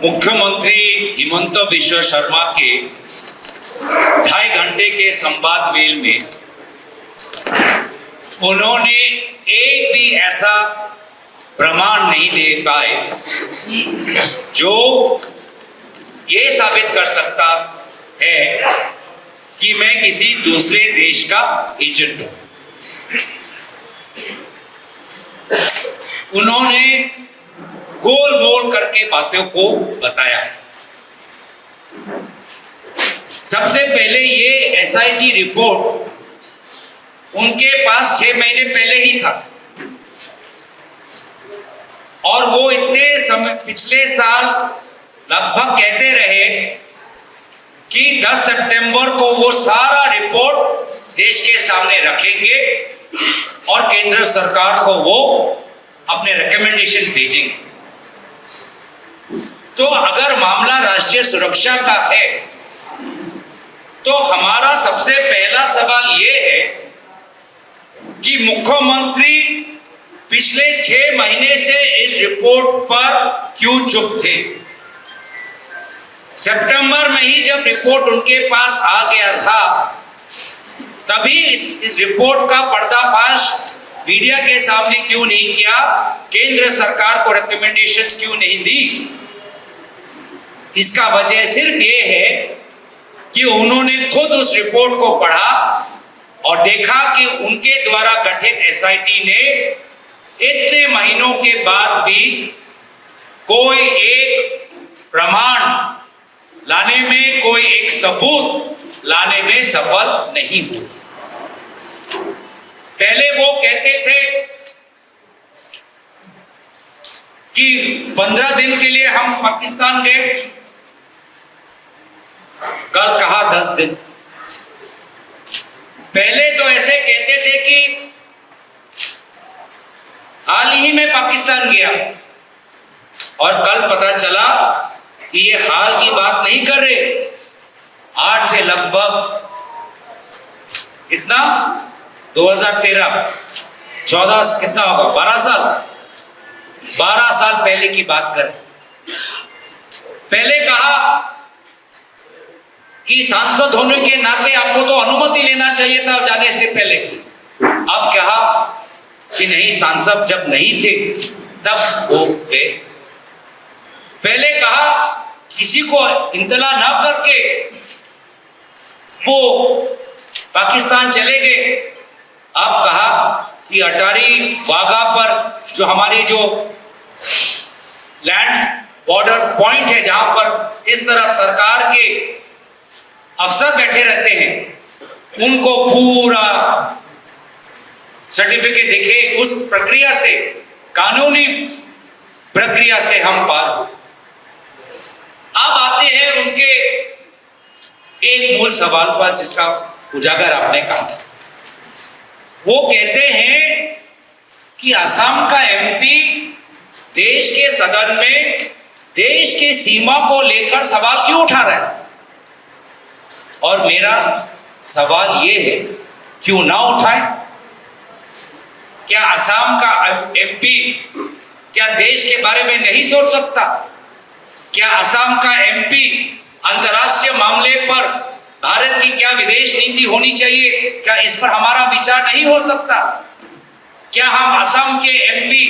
मुख्यमंत्री हिमंत बिश्व शर्मा के 2.5 घंटे के संवाद मेल में उन्होंने एक भी ऐसा प्रमाण नहीं दे पाए जो ये साबित कर सकता है कि मैं किसी दूसरे देश का एजेंट हूं। उन्होंने गोल मोल करके बातों को बताया। सबसे पहले ये एसआईटी रिपोर्ट उनके पास 6 महीने पहले ही था और वो इतने समय पिछले साल लगभग कहते रहे कि 10 सितंबर को वो सारा रिपोर्ट देश के सामने रखेंगे और केंद्र सरकार को वो अपने रिकमेंडेशन भेजेंगे। तो अगर मामला राष्ट्रीय सुरक्षा का है तो हमारा सबसे पहला सवाल यह है कि मुख्यमंत्री पिछले 6 महीने से इस रिपोर्ट पर क्यों चुप थे। सितंबर में ही जब रिपोर्ट उनके पास आ गया था तभी इस रिपोर्ट का पर्दाफाश मीडिया के सामने क्यों नहीं किया, केंद्र सरकार को रिकमेंडेशंस क्यों नहीं दी। इसका वजह सिर्फ ये है कि उन्होंने खुद उस रिपोर्ट को पढ़ा और देखा कि उनके द्वारा गठित एसआईटी ने इतने महीनों के बाद भी कोई एक प्रमाण लाने में, कोई एक सबूत लाने में सफल नहीं हुई। पहले वो कहते थे कि 15 दिन के लिए हम पाकिस्तान गए, कल कहा 10 दिन। पहले तो ऐसे कहते थे कि हाल ही में पाकिस्तान गया और कल पता चला कि ये हाल की बात नहीं कर रहे। आज से लगभग कितना 2013 14 कितना होगा 12 साल पहले की बात करें। पहले कहा कि सांसद होने के नाते आपको तो अनुमति लेना चाहिए था जाने से पहले। अब कहा कि नहीं, सांसद जब नहीं थे तब वो गए। पहले कहा किसी को इंतला ना करके वो पाकिस्तान चले गए। अब कहा कि अटारी वाघा पर जो हमारी जो लैंड बॉर्डर पॉइंट है जहां पर इस तरफ सरकार के अफसर बैठे रहते हैं, उनको पूरा सर्टिफिकेट देखे। उस प्रक्रिया से, कानूनी प्रक्रिया से हम पार हो। अब आते हैं उनके एक मूल सवाल पर जिसका उजागर आपने कहा। वो कहते हैं कि असम का एमपी देश के सदन में देश की सीमा को लेकर सवाल क्यों उठा रहा है। और मेरा सवाल यह है, क्यों ना उठाए। क्या असम का एमपी क्या देश के बारे में नहीं सोच सकता? क्या असम का एमपी अंतर्राष्ट्रीय मामले पर भारत की क्या विदेश नीति होनी चाहिए, क्या इस पर हमारा विचार नहीं हो सकता? क्या हम असम के एमपी,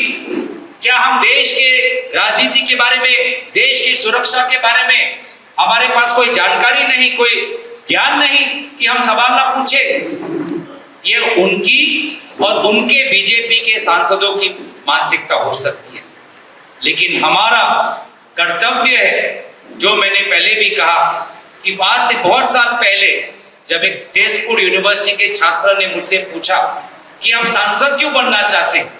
क्या हम देश के राजनीति के बारे में, देश की सुरक्षा के बारे में हमारे पास कोई जानकारी नहीं, कोई ज्ञान नहीं कि हम सवाल ना पूछे? ये उनकी और उनके बीजेपी के सांसदों की मानसिकता हो सकती है, लेकिन हमारा कर्तव्य है, जो मैंने पहले भी कहा कि आज से बहुत साल पहले जब एक तेजपुर यूनिवर्सिटी के छात्र ने मुझसे पूछा कि हम सांसद क्यों बनना चाहते हैं,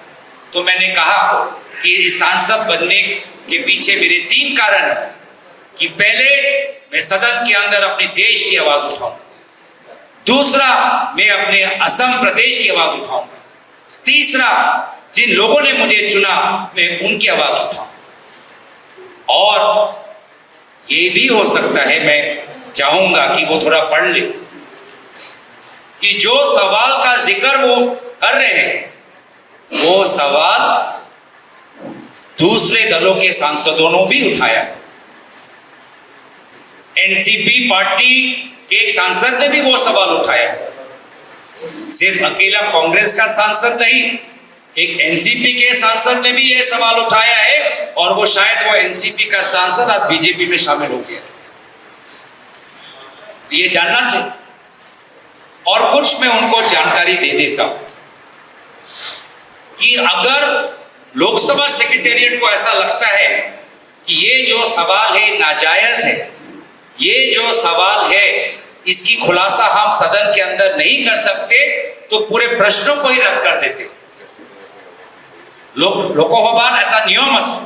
तो मैंने कहा कि इस सांसद बनने के पीछे मेरे 3 कारण हैं कि पहले मैं सदन के अंदर अपने देश की आवाज उठाऊंगा, दूसरा मैं अपने असम प्रदेश की आवाज उठाऊंगा, तीसरा जिन लोगों ने मुझे चुना मैं उनकी आवाज उठाऊंगा। और ये भी हो सकता है, मैं चाहूंगा कि वो थोड़ा पढ़ ले कि जो सवाल का जिक्र वो कर रहे हैं वो सवाल दूसरे दलों के सांसदों ने भी उठाया। एनसीपी पार्टी के एक सांसद ने भी वो सवाल उठाया। सिर्फ अकेला कांग्रेस का सांसद नहीं, एक एनसीपी के सांसद ने भी ये सवाल उठाया है, और वो शायद वो एनसीपी का सांसद आज बीजेपी में शामिल हो गया। ये जानना चाहिए। और कुछ मैं उनको जानकारी दे देता हूं कि अगर लोकसभा सेक्रेटेरिएट को ऐसा लगता है कि ये जो सवाल है नाजायज है, ये जो सवाल है इसकी खुलासा हम सदन के अंदर नहीं कर सकते, तो पूरे प्रश्नों को ही रद्द कर देते। लोकसभार এটা নিয়ম আছে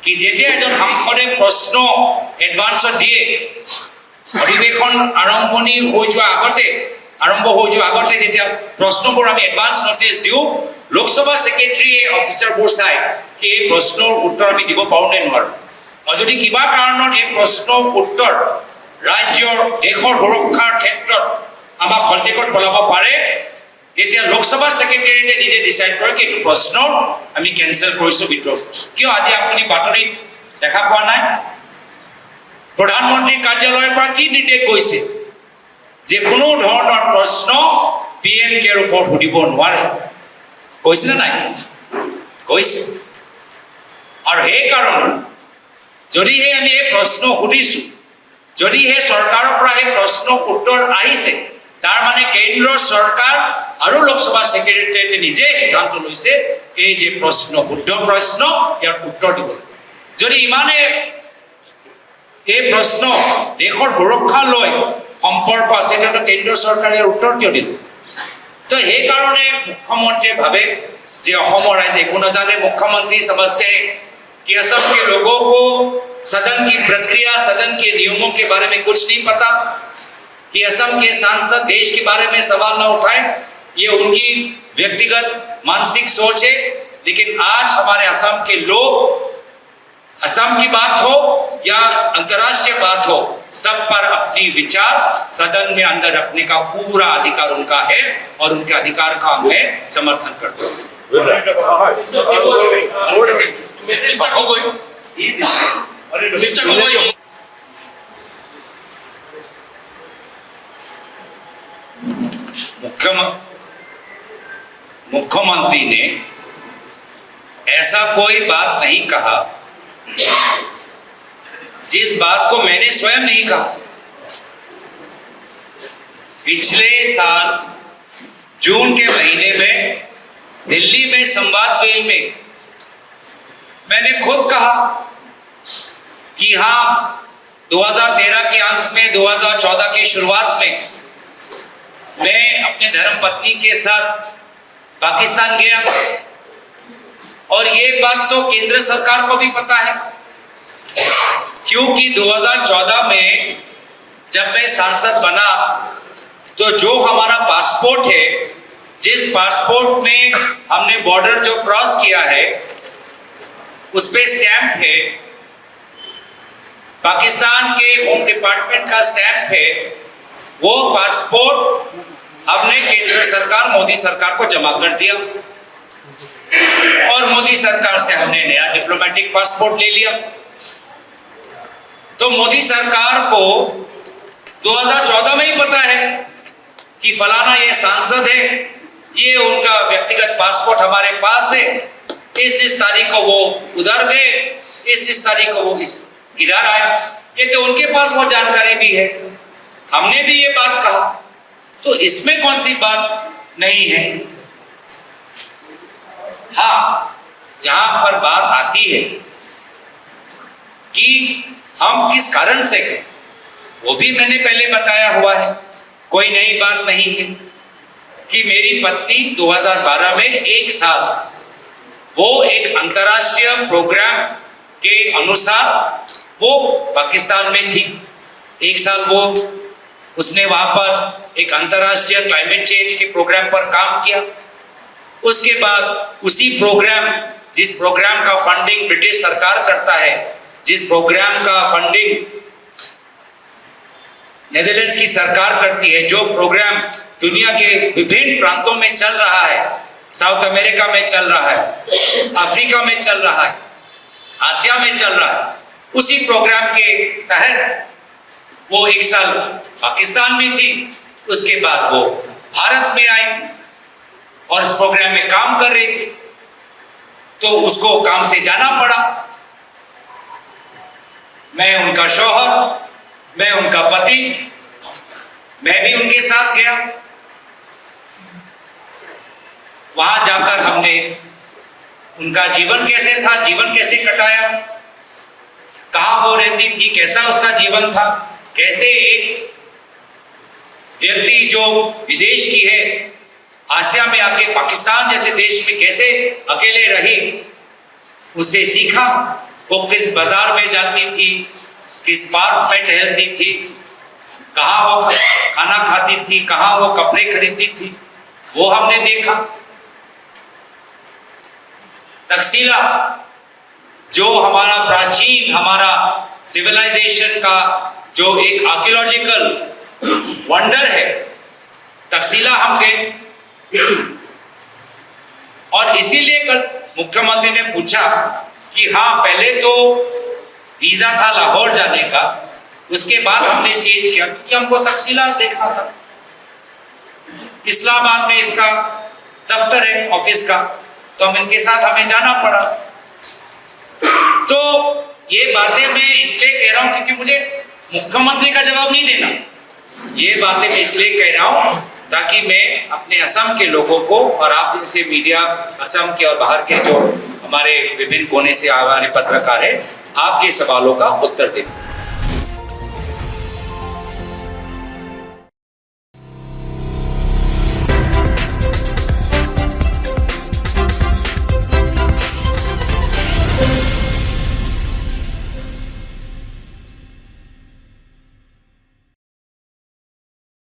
कि যেতিয়া এজন সাংসদে প্ৰশ্ন এডভান্সত দিয়ে, অধিৱেশন আৰম্ভ হৈ যোৱা আগতে যেতিয়া প্ৰশ্নবোৰ আমি এডভান্স নোটিছ দিওঁ, লোকসভা সেক্ৰেটাৰীয়ে অফিচাৰবোৰ চাই কি এই প্ৰশ্নৰ উত্তৰ আমি দিব পাৰোঁ নে নোৱাৰোঁ। আৰু যদি কিবা কাৰণত এই প্ৰশ্নৰ উত্তৰ ৰাজ্যৰ দেশৰ সুৰক্ষাৰ ক্ষেত্ৰত আমাক খন্তেকত পেলাব পাৰে, তেতিয়া লোকসভা সেক্ৰেটাৰীয়ে নিজে ডিসাইড কৰে কি এইটো প্ৰশ্ন আমি কেনসেল কৰিছোঁ, বিদ্ৰোহ কৰিছোঁ। কিয় আজি আপুনি বাতৰিত দেখা পোৱা নাই? প্ৰধানমন্ত্ৰীৰ কাৰ্যালয়ৰ পৰা কি নিৰ্দেশ গৈছে যে কোনো ধৰণৰ প্ৰশ্ন পিএম কেৰ ওপৰত সুধিব নোৱাৰে। কৈছে নে নাই? কৈছে। আৰু সেইকাৰণে যদিহে আমি এই প্ৰশ্ন সুধিছোঁ, যদিহে চৰকাৰৰ পৰা এই প্ৰশ্ন উত্তৰ আহিছে, তাৰ মানে কেন্দ্ৰ চৰকাৰ আৰু লোকসভা সেক্ৰেটাৰীয়ে নিজে সিদ্ধান্ত লৈছে এই যে প্ৰশ্ন শুদ্ধ প্ৰশ্ন, ইয়াৰ উত্তৰ দিব লাগে। যদি ইমানে এই প্ৰশ্ন দেশৰ সুৰক্ষা লৈ সম্পৰ্ক আছে, তেতিয়াহ'লে কেন্দ্ৰ চৰকাৰে ইয়াৰ উত্তৰ কিয় দিলে? তো সেইকাৰণে মুখ্যমন্ত্ৰীয়ে ভাবে যে অসমৰ ৰাইজে একো নাজানে। मुख्यमंत्री समझते हैं कि असम के लोगों को सदन की प्रक्रिया, सदन के नियमों के बारे में कुछ नहीं पता, कि असम के सांसद देश के बारे में सवाल न उठाएं, ये उनकी व्यक्तिगत मानसिक सोच है। लेकिन आज हमारे असम के लोग, असम की बात हो या अंतर्राष्ट्रीय बात हो, सब पर अपनी विचार सदन में अंदर रखने का पूरा अधिकार उनका है, और उनके अधिकार का मैं समर्थन करता हूँ। मुख्यमंत्री ने ऐसा कोई बात नहीं कहा जिस बात को मैंने स्वयं नहीं कहा। पिछले साल जून के महीने में दिल्ली में संवाद वेल में मैंने खुद कहा कि हाँ, 2013 के अंत में, 2014 की शुरुआत में मैं अपने धर्मपत्नी के साथ पाकिस्तान गया, और ये बात तो केंद्र सरकार को भी पता है, क्योंकि 2014 में जब मैं सांसद बना तो जो हमारा पासपोर्ट है, जिस पासपोर्ट में हमने बॉर्डर जो क्रॉस किया है उस पे स्टैंप है, पाकिस्तान के होम डिपार्टमेंट का स्टैंप है। वो पासपोर्ट हमने केंद्र सरकार, मोदी सरकार को जमा कर दिया, और मोदी सरकार से हमने नया डिप्लोमेटिक पासपोर्ट ले लिया। तो मोदी सरकार को 2014 में ही पता है कि फलाना ये सांसद है, ये उनका व्यक्तिगत पासपोर्ट हमारे पास है, इस तारीख को वो उधर गए, इस तारीख को वो इधर आए। ये तो उनके पास वो जानकारी भी है, हमने भी ये बात कहा, तो इसमें कौन सी बात नहीं है। हाँ, जहां पर बात आती है कि हम किस कारण से गए, वो भी मैंने पहले बताया हुआ है, कोई नई बात नहीं है। कि मेरी पत्नी 2012 में एक साल वो एक अंतर्राष्ट्रीय प्रोग्राम के अनुसार वो पाकिस्तान में थी। एक साल वो उसने वहां पर एक अंतर्राष्ट्रीय क्लाइमेट चेंज के प्रोग्राम पर काम किया। उसके बाद उसी प्रोग्राम, जिस प्रोग्राम का फंडिंग ब्रिटिश सरकार करता है, जिस प्रोग्राम का फंडिंग नेदरलैंड्स की सरकार करती है, जो प्रोग्राम दुनिया के विभिन्न प्रांतों में चल रहा है, साउथ अमेरिका में चल रहा है, अफ्रीका में चल रहा है, आसिया में चल रहा है, उसी प्रोग्राम के तहत वो 1 साल पाकिस्तान में थी, उसके बाद वो भारत में आई और इस प्रोग्राम में काम कर रही थी, तो उसको काम से जाना पड़ा। मैं उनका शौहर, मैं उनका पति, मैं भी उनके साथ गया। वहां जाकर हमने उनका जीवन कैसे था, जीवन कैसे कटाया, कहां वो रहती थी, कैसा उसका जीवन था, कैसे एक व्यक्ति जो विदेश की है आसिया में आके पाकिस्तान जैसे देश में कैसे अकेले रही, उससे सीखा। वो किस बाजार में जाती थी, किस पार्क में टहलती थी, कहां वो खाना खाती थी, कहां वो कपड़े खरीदती थी, वो हमने देखा। तकसीला जो हमारा प्राचीन, हमारा सिविलाइजेशन का जो एक आर्कियोलॉजिकल वंडर है, तकसीला हम गए। और इसीलिए कल मुख्यमंत्री ने पूछा कि हाँ, पहले तो वीजा था लाहौर जाने का, उसके बाद हमने चेंज किया क्योंकि हमको तकसीला देखना था। इस्लामाबाद में इसका दफ्तर है ऑफिस का, तो हम इनके साथ हमें जाना पड़ा। तो ये बातें मैं इसलिए कह रहा हूं क्योंकि मुझे मुख्यमंत्री का जवाब नहीं देना। ये बातें मैं इसलिए कह रहा हूं ताकि मैं अपने असम के लोगों को और आप जैसे मीडिया, असम के और बाहर के जो हमारे विभिन्न कोने से आने वाले पत्रकार हैं, आपके सवालों का उत्तर दें।